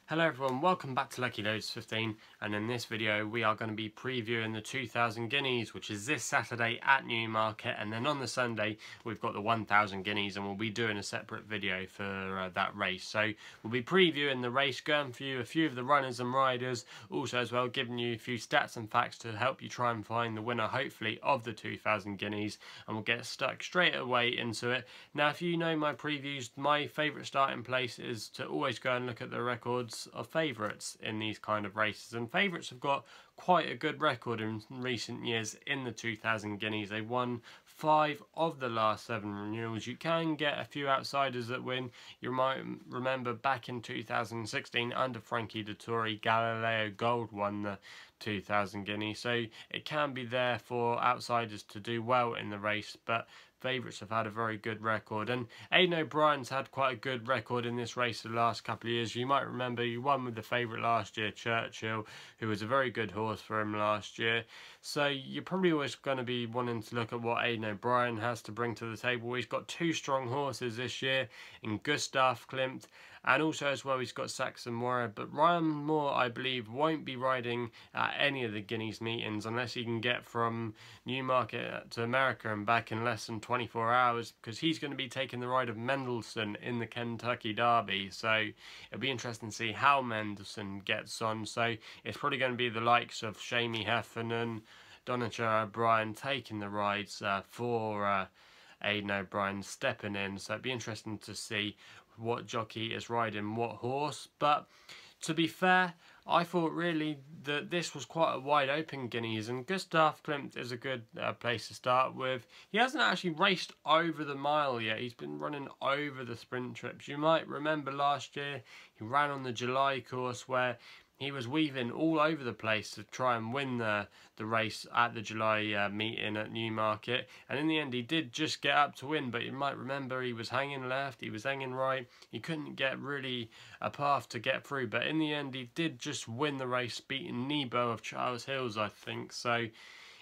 Hello everyone, welcome back to Lucky Loads 15, and in this video we are going to be previewing the 2000 Guineas, which is this Saturday at Newmarket, and then on the Sunday we've got the 1000 Guineas, and we'll be doing a separate video for that race. So we'll be previewing the race, going through a few of the runners and riders, also as well giving you a few stats and facts to help you try and find the winner, hopefully, of the 2000 Guineas, and we'll get stuck straight away into it. Now, if you know my previews, my favourite starting place is to always go and look at the records of favourites in these kind of races, and favourites have got quite a good record in recent years in the 2000 Guineas. They won 5 of the last 7 renewals. You can get a few outsiders that win. You might remember back in 2016 under Frankie Dettori, Galileo Gold won the 2000 Guineas, so it can be there for outsiders to do well in the race, but favourites have had a very good record, and Aidan O'Brien's had quite a good record in this race the last couple of years. You might remember he won with the favourite last year, Churchill, who was a very good horse for him last year. So you're probably always going to be wanting to look at what Aidan O'Brien has to bring to the table. He's got 2 strong horses this year in Gustav Klimt, and also as well he's got Saxon Warrior, but Ryan Moore, I believe, won't be riding at any of the Guineas meetings unless he can get from Newmarket to America and back in less than 24 hours, because he's going to be taking the ride of Mendelssohn in the Kentucky Derby. So it'll be interesting to see how Mendelssohn gets on. So it's probably going to be the likes of Shamie Heffernan, Donager O'Brien taking the rides for Aidan O'Brien stepping in. So it'd be interesting to see what jockey is riding what horse. But to be fair, I thought really that this was quite a wide open Guineas, and Gustav Klimt is a good place to start with. He hasn't actually raced over the mile yet. He's been running over the sprint trips. You might remember last year he ran on the July course where he was weaving all over the place to try and win the race at the July meeting at Newmarket, and in the end he did just get up to win. But you might remember he was hanging left, he was hanging right, he couldn't get really a path to get through, but in the end he did just win the race, beating Nebo of Charles Hills, I think. So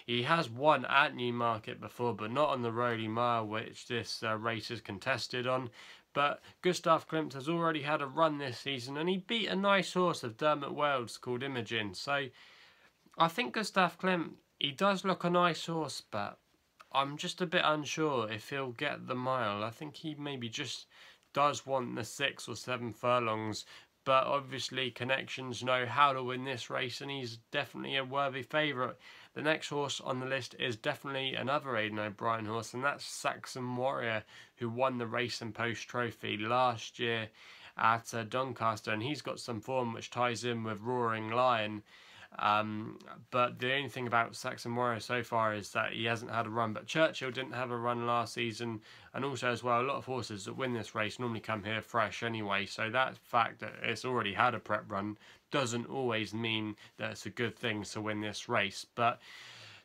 he has won at Newmarket before, but not on the Rowley Mile, which this race is contested on. But Gustav Klimt has already had a run this season, and he beat a nice horse of Dermot Wales called Imogen. So I think Gustav Klimt, he does look a nice horse, but I'm just a bit unsure if he'll get the mile. I think he maybe just does want the 6 or 7 furlongs, but obviously connections know how to win this race, and he's definitely a worthy favourite. The next horse on the list is definitely another Aidan O'Brien horse, and that's Saxon Warrior, who won the Race and Post Trophy last year at Doncaster, and he's got some form which ties in with Roaring Lion. But the only thing about Saxon Warrior so far is that he hasn't had a run, but Churchill didn't have a run last season, and also as well a lot of horses that win this race normally come here fresh anyway, so that fact that it's already had a prep run doesn't always mean that it's a good thing to win this race. But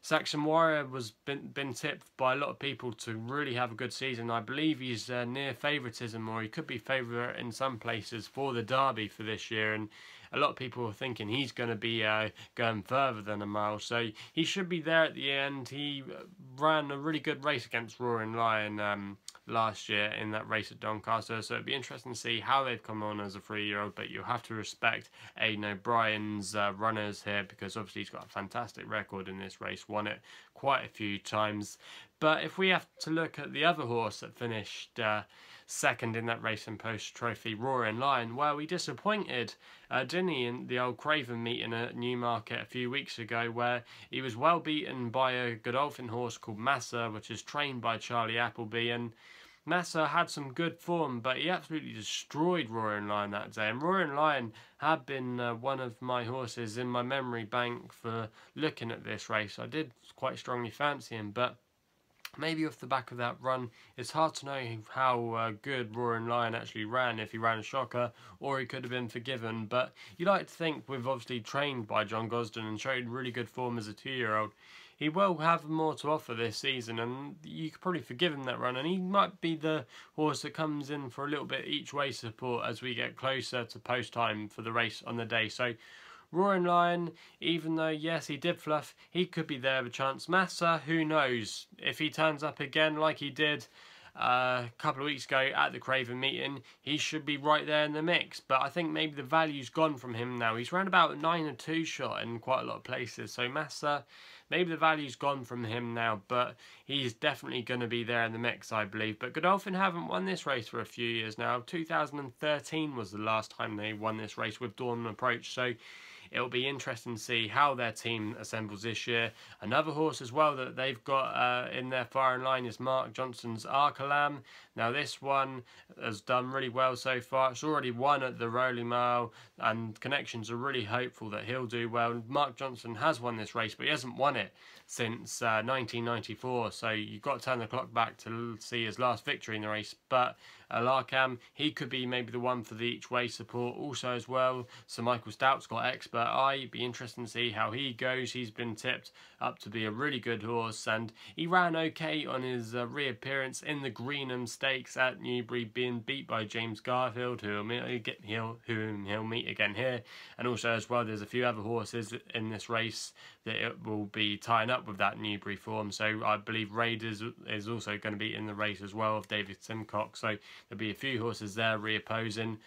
Saxon Warrior was been tipped by a lot of people to really have a good season. I believe he's near favouritism, or he could be favourite in some places for the Derby for this year, and a lot of people are thinking he's going to be going further than a mile, so he should be there at the end. He ran a really good race against Roaring Lion last year in that race at Doncaster, so it'd be interesting to see how they've come on as a 3-year-old, but you'll have to respect Aidan O'Brien's runners here, because obviously he's got a fantastic record in this race, won it quite a few times. But if we have to look at the other horse that finished second in that Race and Post Trophy, Roaring Lion, well, we disappointed, didn't he, in the old Craven meeting at Newmarket a few weeks ago, where he was well beaten by a Godolphin horse called Massa, which is trained by Charlie Appleby, and Massa had some good form, but he absolutely destroyed Roaring Lion that day. And Roaring Lion had been one of my horses in my memory bank for looking at this race. I did quite strongly fancy him, but maybe off the back of that run, it's hard to know how good Roaring Lion actually ran, if he ran a shocker or he could have been forgiven. But you like to think, with obviously trained by John Gosden and showed really good form as a 2-year-old, he will have more to offer this season, and you could probably forgive him that run, and he might be the horse that comes in for a little bit each way support as we get closer to post time for the race on the day. So Roaring Lion, even though yes he did fluff, he could be there with a chance. Massa, who knows, if he turns up again like he did a couple of weeks ago at the Craven meeting, he should be right there in the mix. But I think maybe the value's gone from him now. He's around about 9-2 shot in quite a lot of places. So Massa, maybe the value's gone from him now, but he's definitely going to be there in the mix, I believe. But Godolphin haven't won this race for a few years now. 2013 was the last time they won this race with Dawn Approach. So it'll be interesting to see how their team assembles this year. Another horse as well that they've got in their firing line is Mark Johnston's Arcalam. Now this one has done really well so far. It's already won at the Rolling Mile, and connections are really hopeful that he'll do well. Mark Johnston has won this race, but he hasn't won it since 1994, so you've got to turn the clock back to see his last victory in the race. But Larkham, he could be maybe the one for the each way support also as well. Sir Michael Stout's got Expert Eye. Be interesting to see how he goes. He's been tipped up to be a really good horse, and he ran okay on his reappearance in the Greenham Stakes at Newbury, being beat by James Garfield, whom he'll meet again here. And also as well, there's a few other horses in this race that it will be tying up with that Newbury form. So I believe Raiders is also going to be in the race as well of David Simcock. So there'll be a few horses there reopposing.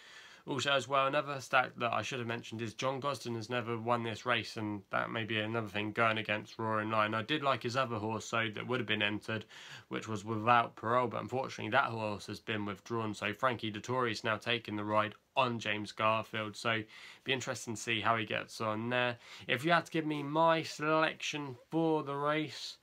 Also as well, another stat that I should have mentioned is John Gosden has never won this race, and that may be another thing going against Roaring Lion. I did like his other horse, so that would have been entered, which was Without Parole, but unfortunately that horse has been withdrawn. So Frankie Dettori is now taking the ride on James Garfield, so be interesting to see how he gets on there. If you had to give me my selection for the race,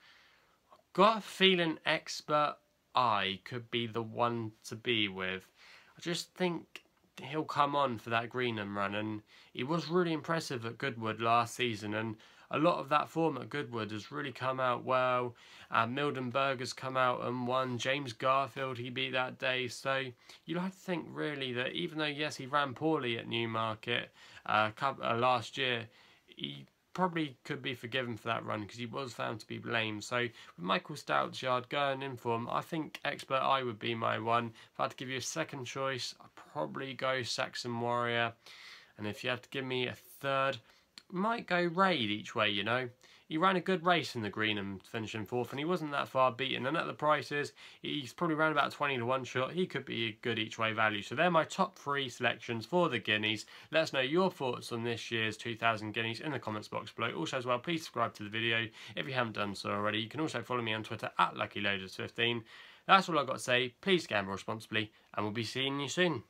I've got a feeling Expert Eye could be the one to be with. I just think he'll come on for that Greenham run, and he was really impressive at Goodwood last season, and a lot of that form at Goodwood has really come out well. Mildenberg has come out and won. James Garfield, he beat that day. So you'd like to think really that even though yes he ran poorly at Newmarket last year, he probably could be forgiven for that run because he was found to be lame. So with Michael Stout's yard going in for him, I think Expert Eye would be my one. If I had to give you a second choice, I'd probably go Saxon Warrior. And if you had to give me a third, might go Raid each way, you know. He ran a good race in the Greenham, finishing fourth, and he wasn't that far beaten. And at the prices, he's probably around about 20-1 shot. He could be a good each way value. So they're my top 3 selections for the Guineas. Let us know your thoughts on this year's 2000 Guineas in the comments box below. Also as well, please subscribe to the video if you haven't done so already. You can also follow me on Twitter at LuckyLoaders15. That's all I've got to say. Please gamble responsibly, and we'll be seeing you soon.